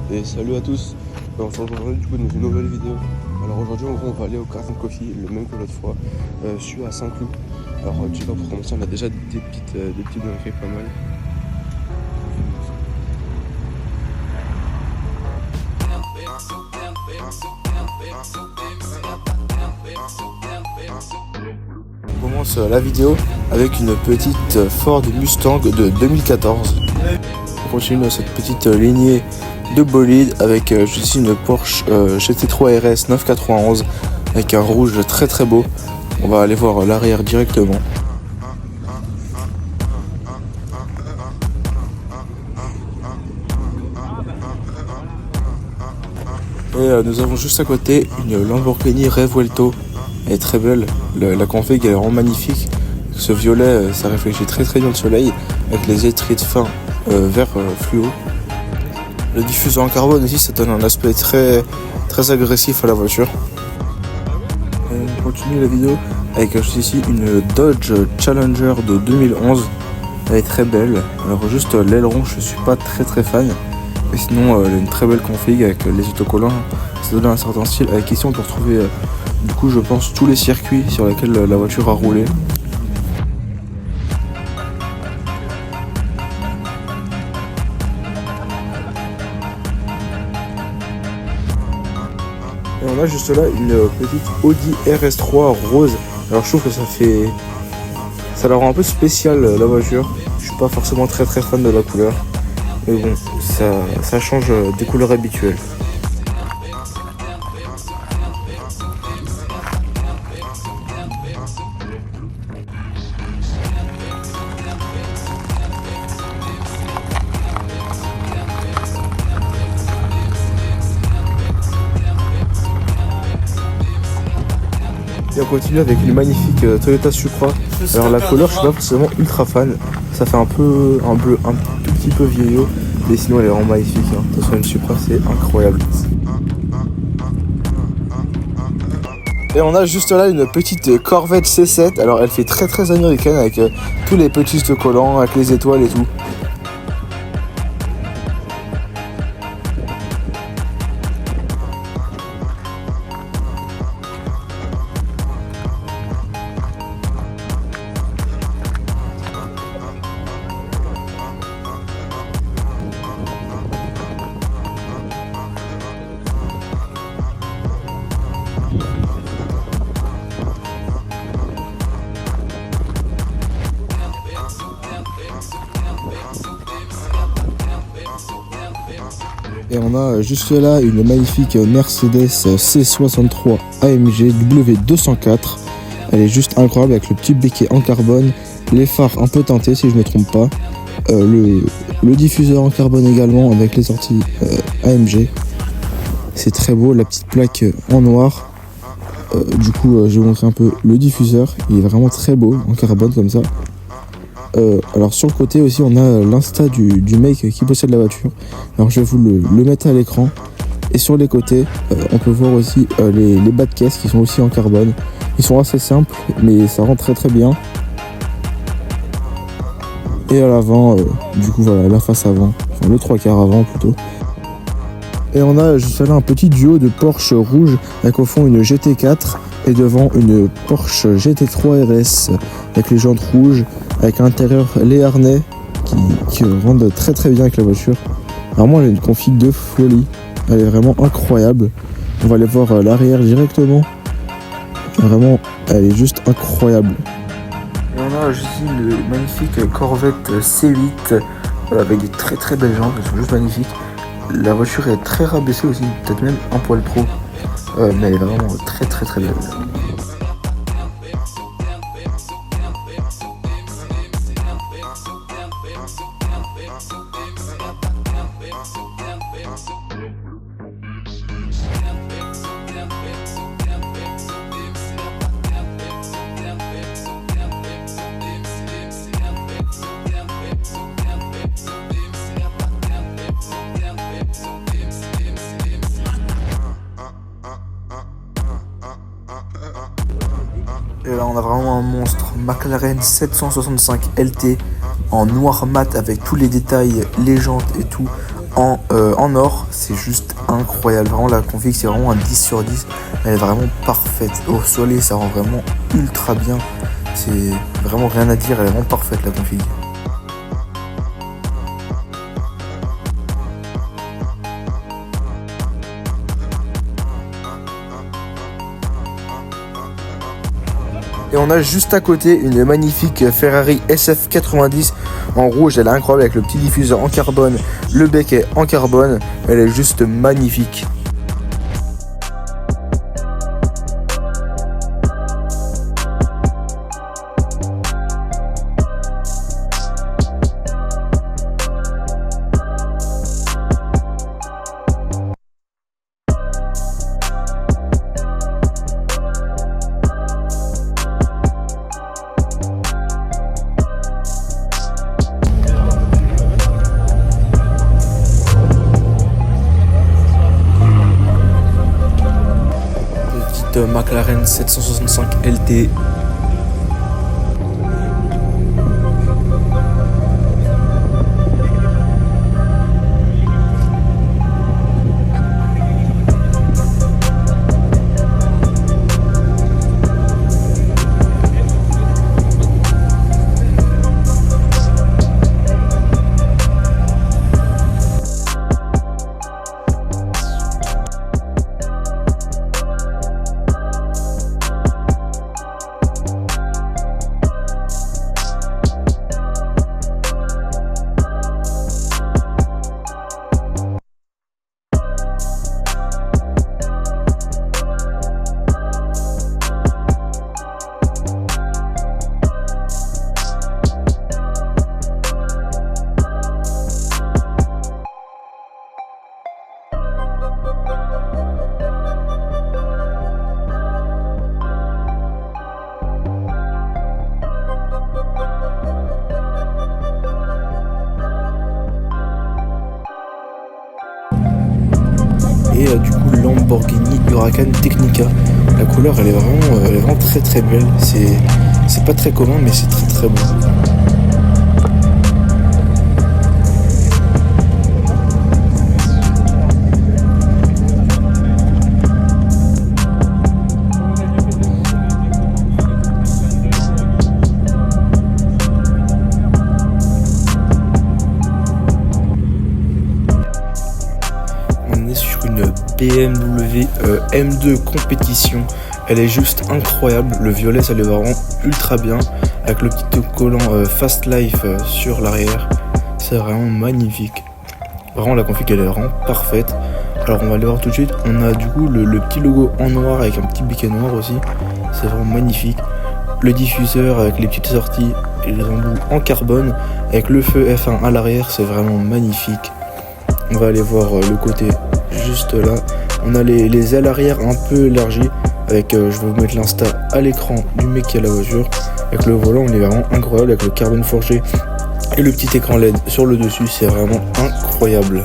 Et salut à tous, on se retrouve aujourd'hui du coup dans une nouvelle vidéo. Alors aujourd'hui en gros on va aller au Carton Coffee, le même que l'autre fois. Je suis à Saint-Cloud. Alors tu vois pour commencer on a déjà des petites dingueries pas mal. On commence la vidéo avec une petite Ford Mustang de 2014. On continue cette petite lignée de bolide avec juste ici une Porsche GT3 RS 991 avec un rouge très très beau. On va aller voir l'arrière directement. Et nous avons juste à côté une Lamborghini Revuelto. Elle est très belle, la config elle est vraiment magnifique. Ce violet ça réfléchit très très bien le soleil avec les étriers de fin vert fluo. Le diffuseur en carbone ici ça donne un aspect très agressif à la voiture. On continue la vidéo avec juste ici une Dodge Challenger de 2011. Elle est très belle. Alors juste l'aileron je suis pas très fan. Mais sinon elle a une très belle config avec les autocollants. Ça donne un certain style. Avec ici on peut retrouver du coup je pense tous les circuits sur lesquels la voiture a roulé. Et on a juste là une petite Audi RS3 rose. Alors je trouve que ça la rend un peu spéciale la voiture. Je suis pas forcément très fan de la couleur. Mais bon, ça change des couleurs habituelles. Et on continue avec une magnifique Toyota Supra. Alors la couleur je suis pas forcément ultra fan. Ça fait un peu un bleu un tout petit peu vieillot. Mais sinon elle est vraiment magnifique. De toute façon une Supra c'est incroyable. Et on a juste là une petite Corvette C7. Alors elle fait très américaine avec tous les petits collants, avec les étoiles et tout. Et on a juste là une magnifique Mercedes C63 AMG W204. Elle est juste incroyable avec le petit béquet en carbone, les phares un peu teintés si je ne me trompe pas, le diffuseur en carbone également avec les sorties AMG. C'est très beau, la petite plaque en noir. Du coup je vais vous montrer un peu le diffuseur, il est vraiment très beau en carbone comme ça. Alors sur le côté aussi on a l'insta du mec qui possède la voiture. Alors je vais vous le mettre à l'écran. Et sur les côtés on peut voir aussi les bas de caisse qui sont aussi en carbone. Ils sont assez simples mais ça rend très bien. Et à l'avant du coup voilà la face avant, enfin le 3/4 avant plutôt. Et on a juste là un petit duo de Porsche rouge avec au fond une GT4 et devant une Porsche GT3 RS avec les jantes rouges, avec à l'intérieur les harnais qui rendent très bien avec la voiture. Vraiment elle a une config de folie, elle est vraiment incroyable. On va aller voir l'arrière directement. Vraiment elle est juste incroyable. Et on a aussi le magnifique Corvette C8 avec des très belles jantes, elles sont juste magnifiques. La voiture est très rabaissée aussi, peut-être même un poil trop, mais elle est vraiment très belle. Et là on a vraiment un monstre, McLaren 765 LT en noir mat avec tous les détails, les jantes et tout. en or, c'est juste incroyable. Vraiment la config c'est vraiment un 10 sur 10, elle est vraiment parfaite. Au soleil ça rend vraiment ultra bien, c'est vraiment rien à dire, elle est vraiment parfaite la config. Et on a juste à côté une magnifique Ferrari SF90 en rouge, elle est incroyable avec le petit diffuseur en carbone, le bec est en carbone, elle est juste magnifique. McLaren 765 LT. Et du coup Lamborghini Huracan Technica. La couleur elle est vraiment très très belle. C'est pas très commun mais c'est très très beau. BMW M2 compétition, elle est juste incroyable, le violet ça lui va vraiment ultra bien avec le petit collant Fast Life sur l'arrière, c'est vraiment magnifique, vraiment la config elle est vraiment parfaite. Alors on va aller voir tout de suite, on a du coup le petit logo en noir avec un petit biquet noir aussi, c'est vraiment magnifique, le diffuseur avec les petites sorties et les embouts en carbone avec le feu F1 à l'arrière, c'est vraiment magnifique. On va aller voir le côté juste là, on a les ailes arrière un peu élargies avec, je vais vous mettre l'insta à l'écran du mec qui a la voiture, avec le volant on est vraiment incroyable avec le carbone forgé et le petit écran LED sur le dessus, c'est vraiment incroyable.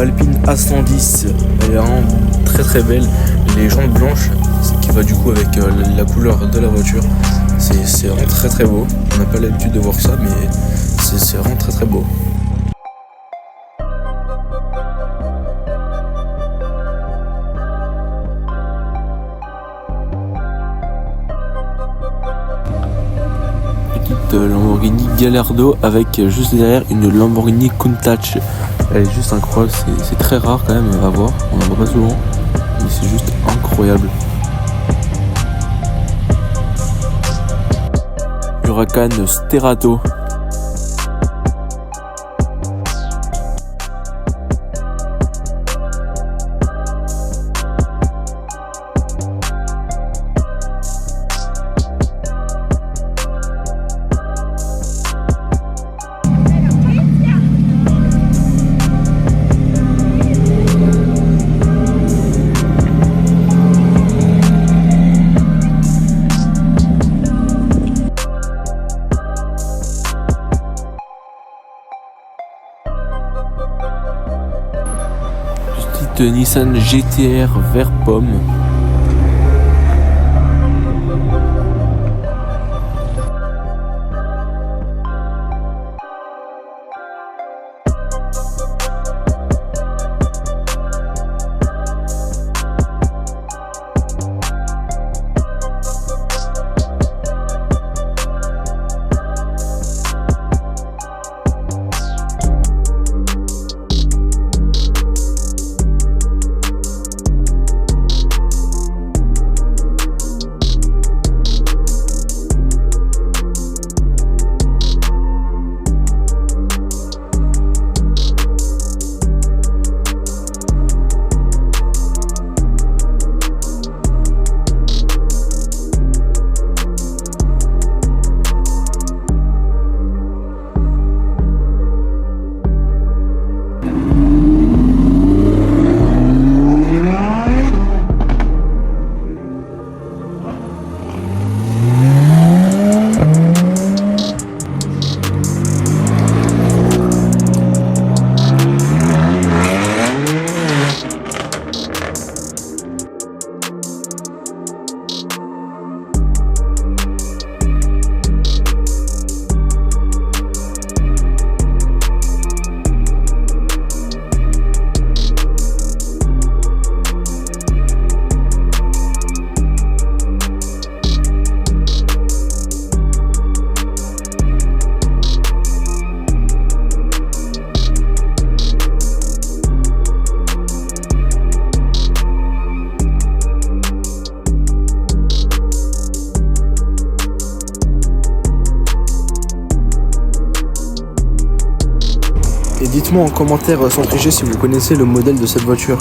Alpine A110, elle est vraiment très très belle, les jantes blanches, ce qui va du coup avec la couleur de la voiture, c'est vraiment très très beau, on n'a pas l'habitude de voir ça mais c'est vraiment très très beau. cette Lamborghini Gallardo avec juste derrière une Lamborghini Countach. Elle est juste incroyable, c'est très rare quand même à voir, on en voit pas souvent, mais c'est juste incroyable. Huracan Sterato. Petite Nissan GTR vert pomme. Et dites-moi en commentaire sans tricher si vous connaissez le modèle de cette voiture.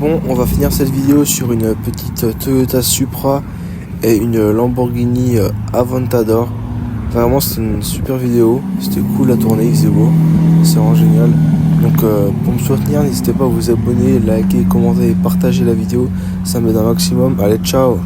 bon, on va finir cette vidéo sur une petite Toyota Supra et une Lamborghini Aventador. Vraiment, c'était une super vidéo, c'était cool à tourner, il faisait beau, c'est vraiment génial. Donc pour me soutenir, n'hésitez pas à vous abonner, liker, commenter et partager la vidéo, ça m'aide un maximum. Allez, ciao!